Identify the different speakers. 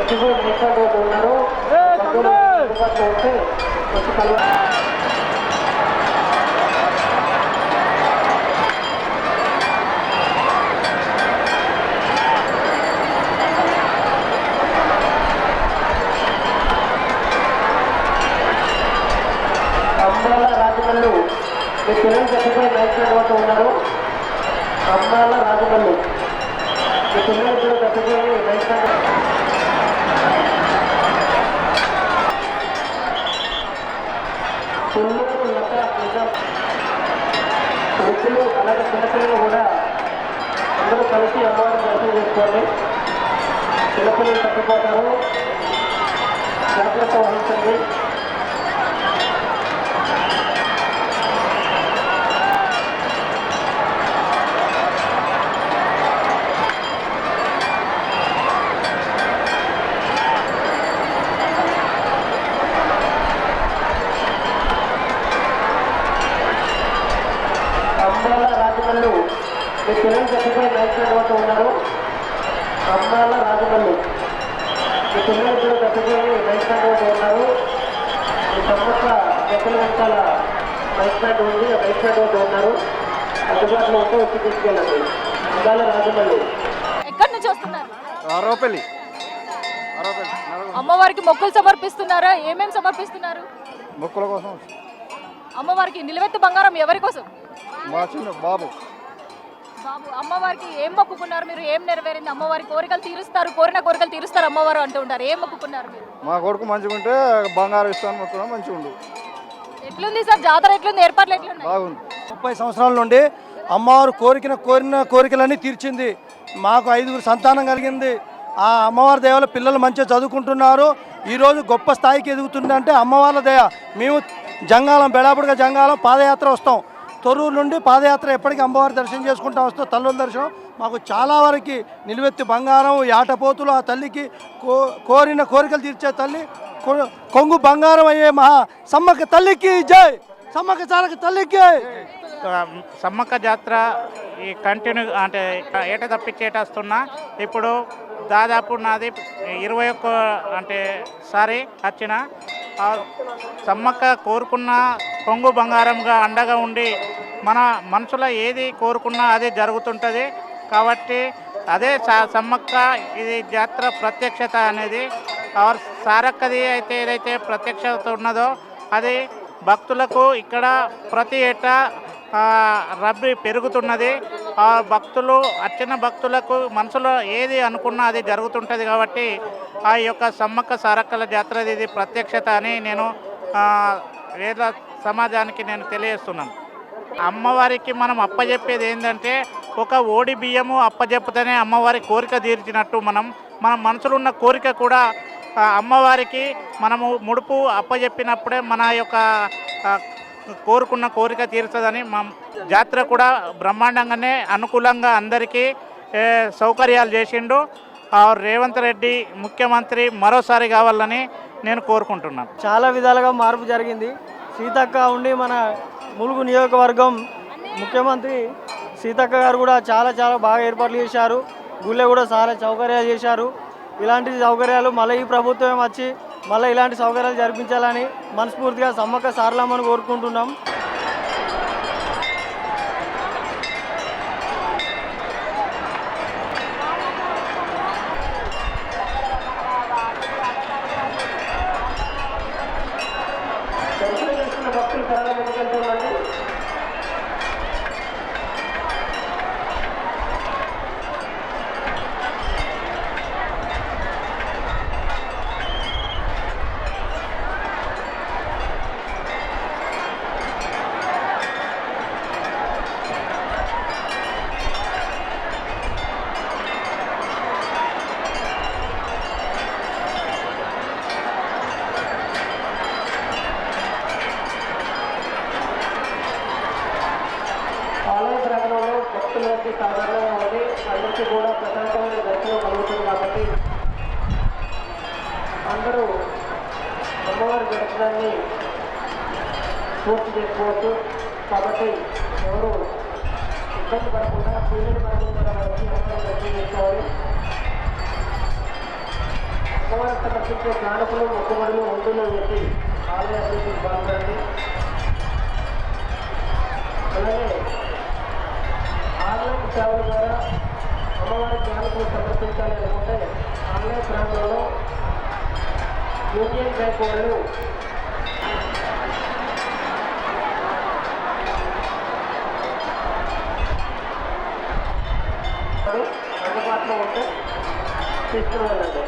Speaker 1: ఉన్నారు. అమ్మాల రాజమల్లు మీ పిల్లలు చచ్చిపోయి బయట ఉన్నారు. అమ్మాల రాజమల్లు మీ పిల్లలు కూడా చచ్చిపోయి బయట వృద్ధులు అలాగే చిన్నపిల్లలు కూడా అందరూ కలిసి అమ్మవారిని దర్శనం చేసుకోండి. చిన్నపిల్లలు తప్పిపోతారు, జాగ్రత్త వహించండి. రాజమల్లు మీ పిల్లలు చచ్చిపోయి బయట ఉన్నారు. అమ్మాల రాజమల్లు మీ పిల్లలు కూడా చచ్చిపోయి బయట ఉన్నారు. ఈ సమ్మక్క ఎక్కల వెంకాల బైక్ ఉంది. ఆ బైక్ ఉన్నారు. అందుబాటులో ఉంటే వచ్చి తీసుకెళ్ళండి. అమ్మాల రాజమల్లు
Speaker 2: ఎక్కడి నుంచి వస్తున్నారు?
Speaker 3: ఆరోపల్లి.
Speaker 2: అమ్మవారికి మొక్కులు సమర్పిస్తున్నారా? ఏమేమి సమర్పిస్తున్నారు?
Speaker 3: మొక్కుల కోసం.
Speaker 2: అమ్మవారికి నిలువెత్తు బంగారం ఎవరి కోసం?
Speaker 3: మా చిన్న బాబు.
Speaker 2: అమ్మవారికి ఏం మొక్కుకున్నారు మీరు? ఏం నెరవేరింది? అమ్మవారి కోరికలు తీరుస్తారు, కోరిన కోరికలు తీరుస్తారు అమ్మవారు అంటూ ఉంటారు. ఏం మొక్కుకున్నారు మీరు?
Speaker 3: మా కొడుకు మంచిగా ఉంటే బంగారం ఇస్తాను మొక్కున్నాం. మంచిగా ఉండు.
Speaker 2: ఎట్లుంది సార్ జాతర? ఎట్లుంది? ఏర్పాట్లు ఎట్లున్నాయి?
Speaker 3: బాగుంది.
Speaker 4: 30 సంవత్సరాల నుండి అమ్మవారు కోరిన కోరికలన్నీ తీర్చింది. మాకు 5 సంతానం కలిగింది. ఆ అమ్మవారి దయవల్ల పిల్లలు మంచిగా చదువుకుంటున్నారు. ఈరోజు గొప్ప స్థాయికి ఎదుగుతుందంటే అమ్మవారి దయ. మేము జంగాలం బెడాపుడుగా జంగాలం పాదయాత్ర వస్తాం. తొర్రూరు నుండి పాదయాత్ర ఎప్పటికీ అమ్మవారి దర్శనం చేసుకుంటూ వస్తాం. తల్లుల దర్శనం మాకు చాలా వరకు నిలువెత్తి బంగారం, యాటపోతులు, ఆ తల్లికి కోరిన కోరికలు తీర్చే తల్లి, కొంగు బంగారం అయ్యే మహా సమ్మక్క తల్లికి జై. సమ్మక్క సారక్క తల్లికి.
Speaker 5: సమ్మక్క జాతర ఈ కంటిన్యూ అంటే ఏట తప్పించేటస్తున్నా. ఇప్పుడు దాదాపు నాది 21 అంటే సారి వచ్చిన సమ్మక్క కోరుకున్న కొంగు బంగారంగా అండగా ఉండి మన మనసులో ఏది కోరుకున్నా అది జరుగుతుంటుంది. కాబట్టి అదే సమ్మక్క ఇది జాతర ప్రత్యక్షత అనేది. సారక్కది అయితే ఏదైతే ప్రత్యక్షత ఉన్నదో అది భక్తులకు ఇక్కడ ప్రతి ఏటా రబ్బీ పెరుగుతున్నది. ఆ భక్తులు వచ్చిన భక్తులకు మనసులో ఏది అనుకున్నా అది జరుగుతుంటుంది. కాబట్టి ఆ యొక్క సమ్మక్క సారక్కల జాతర ఇది ప్రత్యక్షత అని నేను వేద సమాజానికి నేను తెలియజేస్తున్నాను. అమ్మవారికి మనం అప్పచెప్పేది ఏంటంటే ఒక ఓడి బియ్యము అప్పచెప్పితేనే అమ్మవారి కోరిక తీర్చినట్టు మన మనసులో ఉన్న కోరిక కూడా అమ్మవారికి మనము ముడుపు అప్పచెప్పినప్పుడే మన యొక్క కోరుకున్న కోరిక తీరుతుందని మా జాతర కూడా బ్రహ్మాండంగానే అనుకూలంగా అందరికీ సౌకర్యాలు చేసిండు. రేవంత్ రెడ్డి ముఖ్యమంత్రి మరోసారి కావాలని నేను కోరుకుంటున్నాను.
Speaker 4: చాలా విధాలుగా మార్పు జరిగింది. సీతక్క ఉండి మన ములుగు నియోజకవర్గం ముఖ్యమంత్రి సీతక్క గారు కూడా చాలా బాగా ఏర్పాట్లు చేశారు. గుళ్ళే కూడా చాలా సౌకర్యాలు చేశారు. ఇలాంటి సౌకర్యాలు మళ్ళీ ఈ ప్రభుత్వం వచ్చి మళ్ళీ ఇలాంటి సౌకర్యాలు జరిపించాలని మనస్ఫూర్తిగా సమ్మక్క సారలమ్మని కోరుకుంటున్నాం.
Speaker 1: భక్తులకి సాధారణంగా ఉంది. అందరికీ కూడా ప్రశాంతమైన దర్శనం కలుగుతుంది. కాబట్టి అందరూ అమ్మవారి దర్శనాన్ని పూర్తి చేసుకోవచ్చు. కాబట్టి ఎవరు ఇబ్బంది పడకుండా పీరియడ్ పడకుండా వచ్చి అమ్మవారి దర్శనం చేసుకోవాలి. అమ్మవారి అమ్మవారికి సమర్పించే కానుకలు మొక్కుబడులు ఒడ్డులో పెట్టి ఆలయ అభివృద్ధికి పాల్గొనండి. అలాగే ఆన్లైన్ సేవల ద్వారా అమ్మవారి కానుకలు సమర్పించాలి అనుకుంటే ఆన్లైన్ ప్రాంతంలో యూనియన్ బ్యాంక్ వాళ్ళు అందుబాటులో ఉంటే తీసుకుని వెళ్ళండి.